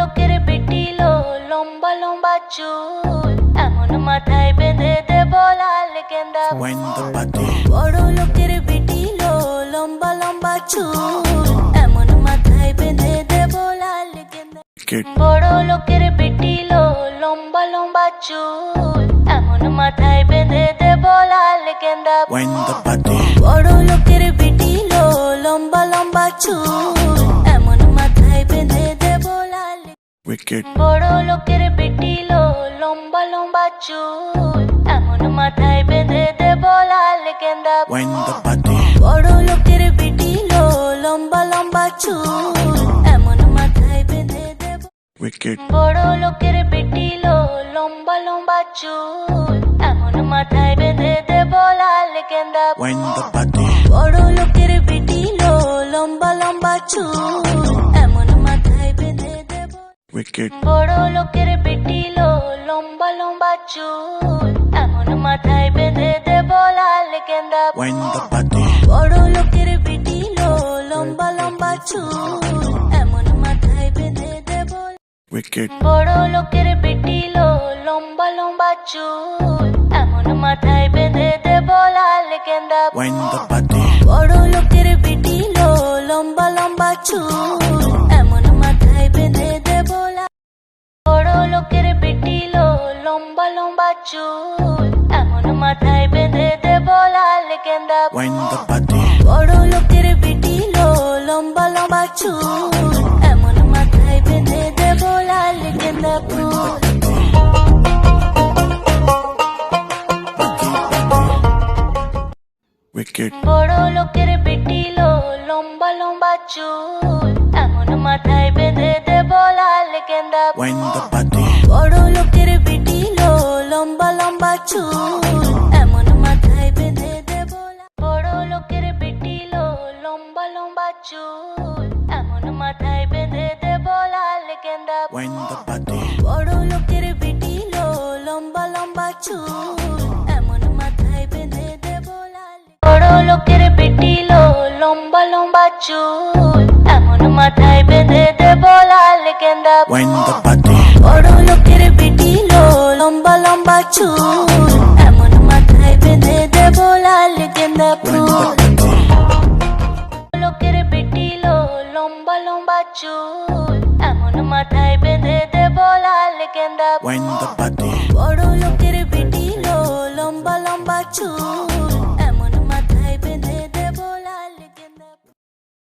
লোকের পিটিলো লম্বা লম্বা চুল, এমন মাথায় বেঁধে দেব লাল গেন্দা ফুল। বড় লোকের পিটিলো লম্বা লম্বা চুল, এমন মাথায় বেঁধে দেব লাল গেন্দা। বড় লোকের পিটিলো লম্বা লম্বা চুল, এমন মাথায় বেঁধে দেব লাল গেন্দা ফুল। বড় লোকের পিটিলো লম্বা লম্বা চুল, এমন মাথায় বেঁধে দেব লাল। বড় লোকের পিটিলো লম্বা লম্বা চুল, এমন মাথায় বেঁধে দেব লাল গেন্দা ফুল। বড় লোকের পিটিলো লম্বা লম্বা চুল, এমন মাথায় বেঁধে দেব। বড় লোকের পিটিলো লম্বা লম্বা চুল, এমন মাথায় বেঁধে দেব লাল গেন্দা ফুল। বড় লোকের পিটিলো লম্বা লম্বা চুল, এমন মাথায় বেঁধে দেব। বড় লোকের পিটিলো লম্বা লম্বা চুল, এমন মাথায় বেঁধে দেব লাল গেন্দা ফুল। বড় লোকের পিটিলো লম্বা লম্বা চুল, এমন মাথায় বেঁধে দেব। বড় লোকের পিটিলো লম্বা লম্বা চুল, এমন মাথায় বেঁধে দেব লাল গেন্দা ফুল। বড় লোকের পিটিলো লম্বা লম্বা চুল, এমন মাথায় বেঁধে দেব লাল। বড় লোকের পিটিলো লম্বা লম্বা চুল, এমন মাথায় বেঁধে দেব লাল গেন্দা ফুল। বড় লোকের পিটিলো লম্বা লম্বা চুল, এমন মাথায় বেঁধে দেব লাল গেন্দা ফুল। বড় লোকের পিটিলো লম্বা লম্বা চুল, এমন মাথায় বেঁধে দেব লাল গেন্দা ফুল। বড় লোকের পিটিলো লম্বা লম্বা চুল, এমন মাথায় বেঁধে দেব। বড় লোকের পিটিলো লম্বা লম্বা চুল, এমন মাথায় বেঁধে দেব লাল গেন্দা ফুল। বড় লোকের পিটিলো লম্বা লম্বা চুল, এমন মাথায় বেঁধে দেব লাল। বড় লোকের পিটিলো লম্বা লম্বা চুল, এমন মাথায় বেঁধে দেব লাল গেন্দা ফুল। বড় লোকের পিটিলো লম্বা লম্বা চুল, এমন মাথায় বেঁধে দেব লাল গেন্দা ফুল। লোকের পিটিলো লম্বা লম্বা চুল, এমন মাথায় বেঁধে দেব লাল গেন্দা ফুল। বড় লোকের